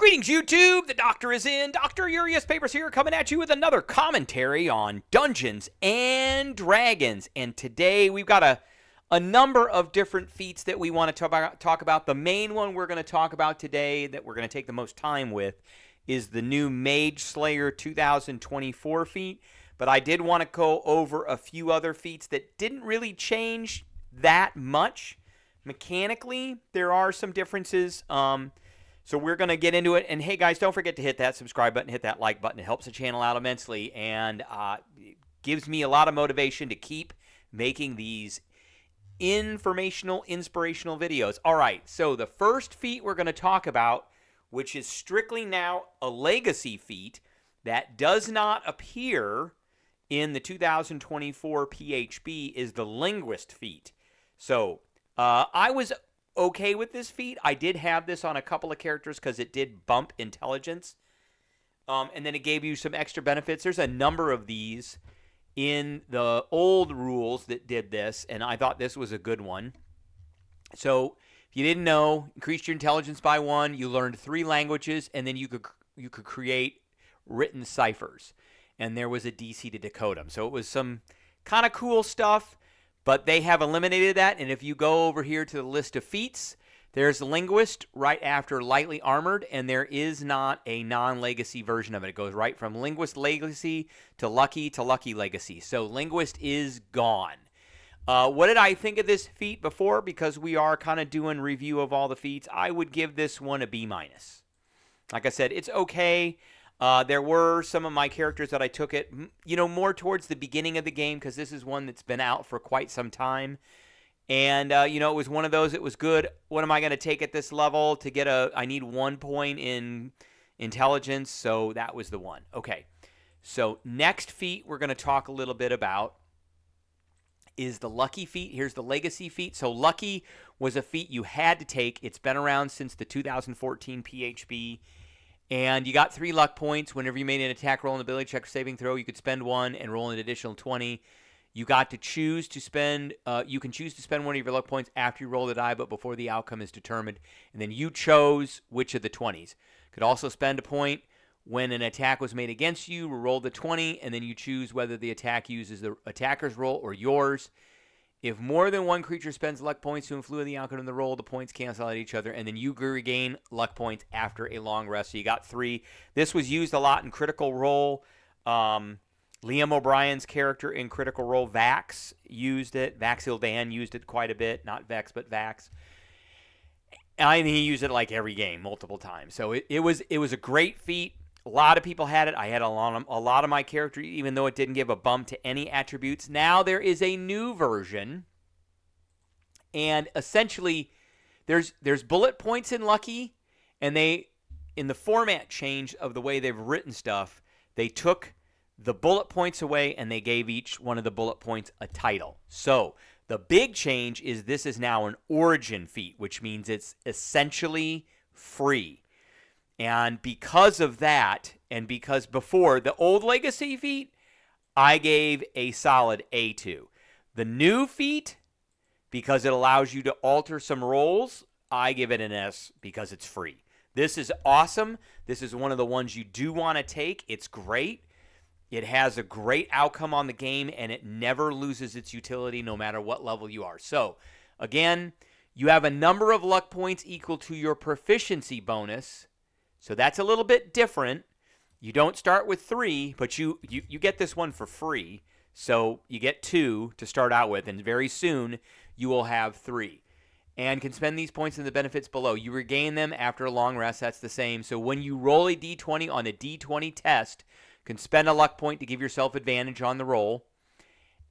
Greetings, YouTube! The Doctor is in. Dr. Urius Papers here, coming at you with another commentary on Dungeons and Dragons. And today we've got a number of different feats that we want to talk about. The main one we're going to talk about today that we're going to take the most time with is the new Mage Slayer 2024 feat. But I did want to go over a few other feats that didn't really change that much. Mechanically, there are some differences. So we're going to get into it. And hey, guys, don't forget to hit that subscribe button, hit that like button. It helps the channel out immensely and it gives me a lot of motivation to keep making these informational, inspirational videos. All right, so the first feat we're going to talk about, which is strictly now a legacy feat that does not appear in the 2024 PHB, is the Linguist feat. So I was okay with this feat. I did have this on a couple of characters because it did bump intelligence. And then it gave you some extra benefits. There's a number of these in the old rules that did this, and I thought this was a good one. So if you didn't know, increased your intelligence by 1, you learned 3 languages, and then you could create written ciphers. And there was a DC to decode them. So it was some kind of cool stuff. But they have eliminated that, and if you go over here to the list of feats, there's Linguist right after Lightly Armored, and there is not a non-legacy version of it. It goes right from Linguist Legacy to Lucky Legacy. So Linguist is gone. What did I think of this feat before? Because we are kind of doing review of all the feats, I would give this one a B-. Like I said, it's okay. There were some of my characters that I took it, more towards the beginning of the game because this is one that's been out for quite some time. And, it was one of those, it was good. What am I going to take at this level to get I need 1 point in intelligence, so that was the one. Okay, so next feat we're going to talk a little bit about is the Lucky feat. Here's the Legacy feat. So Lucky was a feat you had to take. It's been around since the 2014 PHB. And you got 3 luck points. Whenever you made an attack roll, an ability check, or saving throw, you could spend 1 and roll an additional 20. You got to choose to spend, you can choose to spend 1 of your luck points after you roll the die, but before the outcome is determined. And then you chose which of the 20s. Could also spend a point when an attack was made against you, roll the 20, and then you choose whether the attack uses the attacker's roll or yours. If more than 1 creature spends luck points to influence the outcome of the roll, the points cancel out each other, and then you regain luck points after a long rest. So you got 3. This was used a lot in Critical Role. Liam O'Brien's character in Critical Role, Vax, used it. Vaxil Dan used it quite a bit. Not Vex, but Vax. And he used it like every game, multiple times. So it was a great feat. A lot of people had it. I had a lot of my character, even though it didn't give a bump to any attributes. Now there is a new version, and essentially there's bullet points in Lucky, and they, in the format change of the way they've written stuff, they took the bullet points away and they gave each one of the bullet points a title. So the big change is this is now an origin feat, which means it's essentially free. And because of that, and because before, the old Legacy feat, I gave a solid A to. The new feat, because it allows you to alter some rolls, I give it an S because it's free. This is awesome. This is one of the ones you do want to take. It's great. It has a great outcome on the game, and it never loses its utility no matter what level you are. So, again, you have a number of luck points equal to your proficiency bonus. So that's a little bit different. You don't start with 3, but you get this one for free. So you get 2 to start out with, and very soon you will have 3. And can spend these points in the benefits below. You regain them after a long rest. That's the same. So when you roll a d20 on a d20 test, you can spend a luck point to give yourself advantage on the roll,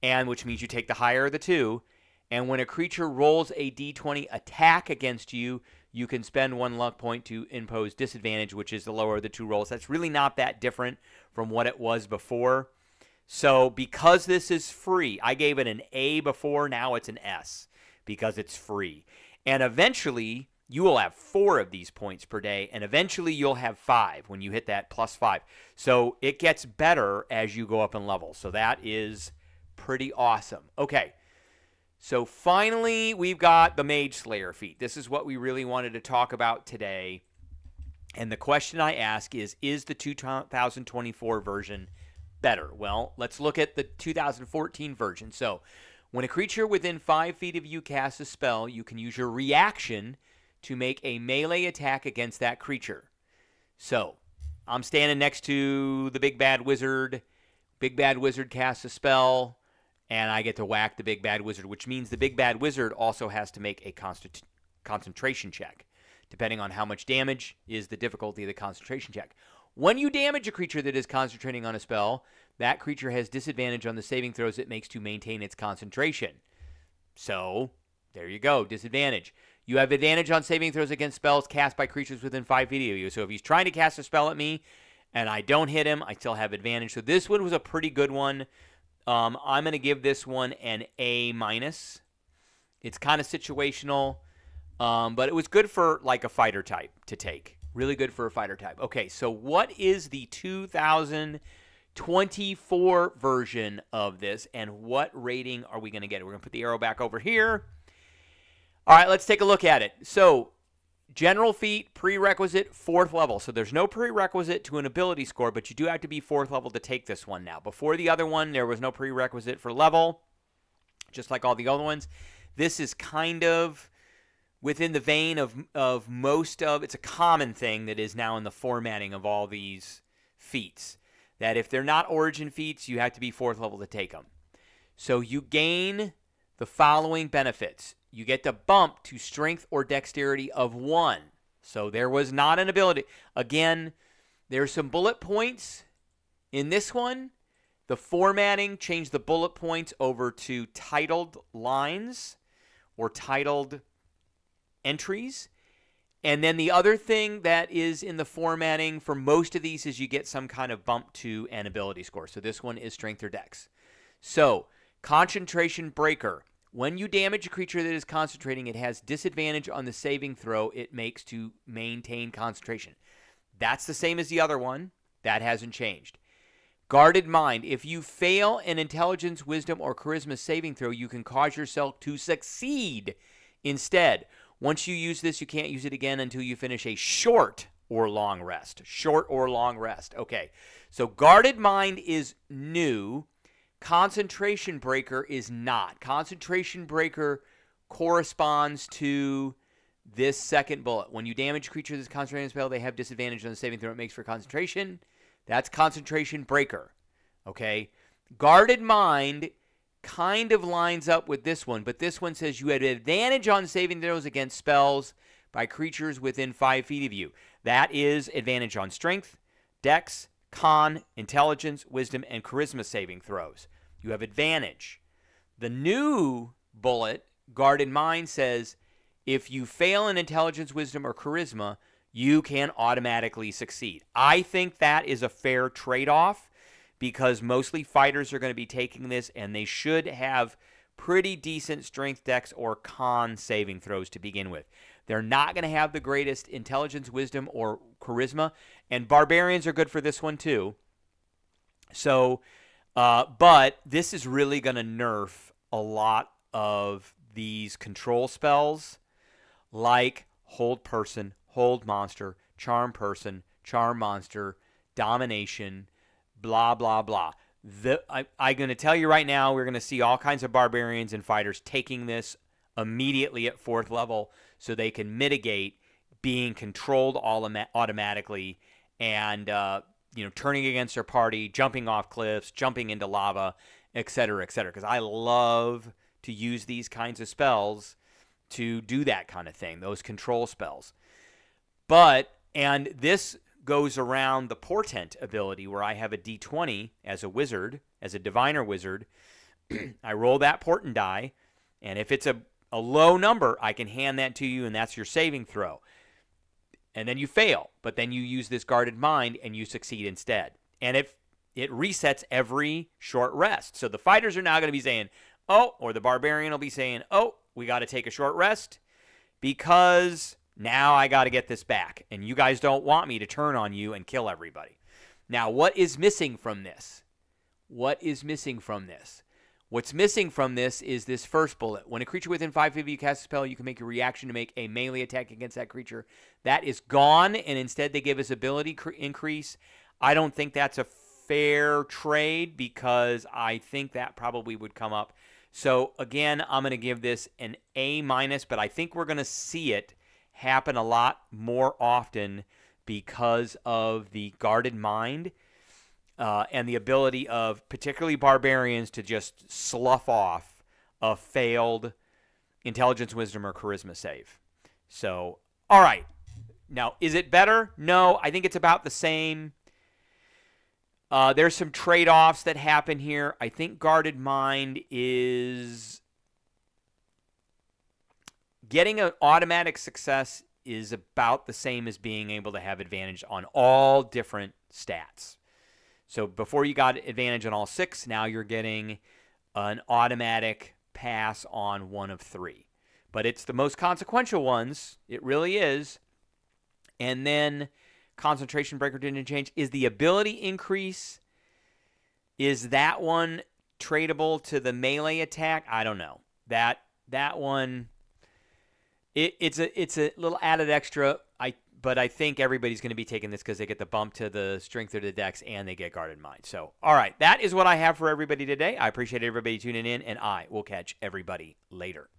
and which means you take the higher of the 2. And when a creature rolls a d20 attack against you, you can spend 1 luck point to impose disadvantage, which is the lower of the 2 rolls. That's really not that different from what it was before. So because this is free, I gave it an A before, now it's an S because it's free. And eventually, you will have 4 of these points per day, and eventually you'll have 5 when you hit that +5. So it gets better as you go up in level. So that is pretty awesome. Okay. So finally, we've got the Mage Slayer feat. This is what we really wanted to talk about today. And the question I ask is the 2024 version better? Well, let's look at the 2014 version. So, when a creature within 5 feet of you casts a spell, you can use your reaction to make a melee attack against that creature. So, I'm standing next to the big bad wizard. Big bad wizard casts a spell, and I get to whack the big bad wizard, which means the big bad wizard also has to make a concentration check. Depending on how much damage is the difficulty of the concentration check. When you damage a creature that is concentrating on a spell, that creature has disadvantage on the saving throws it makes to maintain its concentration. So, there you go, disadvantage. You have advantage on saving throws against spells cast by creatures within 5 feet of you. So if he's trying to cast a spell at me and I don't hit him, I still have advantage. So this one was a pretty good one. I'm going to give this one an A-. It's kind of situational. But it was good for like a fighter type to take. Really good for a fighter type. Okay, so what is the 2024 version of this, and what rating are we going to get? We're going to put the arrow back over here. All right, let's take a look at it. So, general feat, prerequisite, 4th level. So there's no prerequisite to an ability score, but you do have to be 4th level to take this one now. Before the other one, there was no prerequisite for level, just like all the other ones. This is kind of within the vein of most of, it's a common thing that is now in the formatting of all these feats, that if they're not origin feats, you have to be 4th level to take them. So you gain the following benefits. You get to bump to strength or dexterity of 1. So there was not an ability. Again, there's some bullet points in this one. The formatting changed the bullet points over to titled lines or titled entries. And then the other thing that is in the formatting for most of these is you get some kind of bump to an ability score. So this one is strength or dex. So, concentration breaker. When you damage a creature that is concentrating, it has disadvantage on the saving throw it makes to maintain concentration. That's the same as the other one. That hasn't changed. Guarded mind. If you fail an intelligence, wisdom, or charisma saving throw, you can cause yourself to succeed instead. Once you use this, you can't use it again until you finish a short or long rest. Short or long rest. Okay, so Guarded Mind is new. Concentration Breaker is not. Concentration Breaker corresponds to this second bullet. When you damage a creature that's concentrating on a spell, they have disadvantage on the saving throw it makes for concentration. That's Concentration Breaker. Okay, Guarded Mind kind of lines up with this one, but this one says you have advantage on saving throws against spells by creatures within 5 feet of you. That is advantage on strength, dex, con, intelligence, wisdom, and charisma saving throws. You have advantage. The new bullet, Guarded Mind, says if you fail in intelligence, wisdom, or charisma, you can automatically succeed. I think that is a fair trade-off, because mostly fighters are going to be taking this, and they should have pretty decent strength, dex, or con saving throws to begin with. They're not going to have the greatest intelligence, wisdom, or charisma, and barbarians are good for this one too. So, but this is really going to nerf a lot of these control spells, like Hold Person, Hold Monster, Charm Person, Charm Monster, Domination, blah, blah, blah. I'm going to tell you right now, we're going to see all kinds of barbarians and fighters taking this immediately at 4th level so they can mitigate being controlled automatically and, turning against their party, jumping off cliffs, jumping into lava, etc., etc. Because I love to use these kinds of spells to do that kind of thing, those control spells. And this goes around the portent ability where I have a d20 as a wizard, as a diviner wizard. I roll that portent die, and if it's a low number, I can hand that to you, and that's your saving throw. And then you fail, but then you use this Guarded Mind, and you succeed instead. And it resets every short rest. So the fighters are now going to be saying, oh, or the barbarian will be saying, oh, we got to take a short rest because now I got to get this back, and you guys don't want me to turn on you and kill everybody. Now, what is missing from this? What is missing from this? What's missing from this is this first bullet. When a creature within 5 feet of you casts a spell, you can make a reaction to make a melee attack against that creature. That is gone, and instead they give us ability increase. I don't think that's a fair trade because I think that probably would come up. So, again, I'm going to give this an A-, but I think we're going to see it happen a lot more often because of the guarded mind and the ability of particularly barbarians to just slough off a failed intelligence, wisdom, or charisma save. So, all right. Now, is it better? No, I think it's about the same. There's some trade-offs that happen here. I think guarded mind is getting an automatic success is about the same as being able to have advantage on all different stats. So before you got advantage on all 6, now you're getting an automatic pass on 1 of 3. But it's the most consequential ones. It really is. And then concentration breaker didn't change. Is the ability increase, is that one tradable to the melee attack? I don't know. That one, it's a little added extra. But I think everybody's going to be taking this because they get the bump to the strength or the dex and they get guarded mind. So, all right, that is what I have for everybody today. I appreciate everybody tuning in, and I will catch everybody later.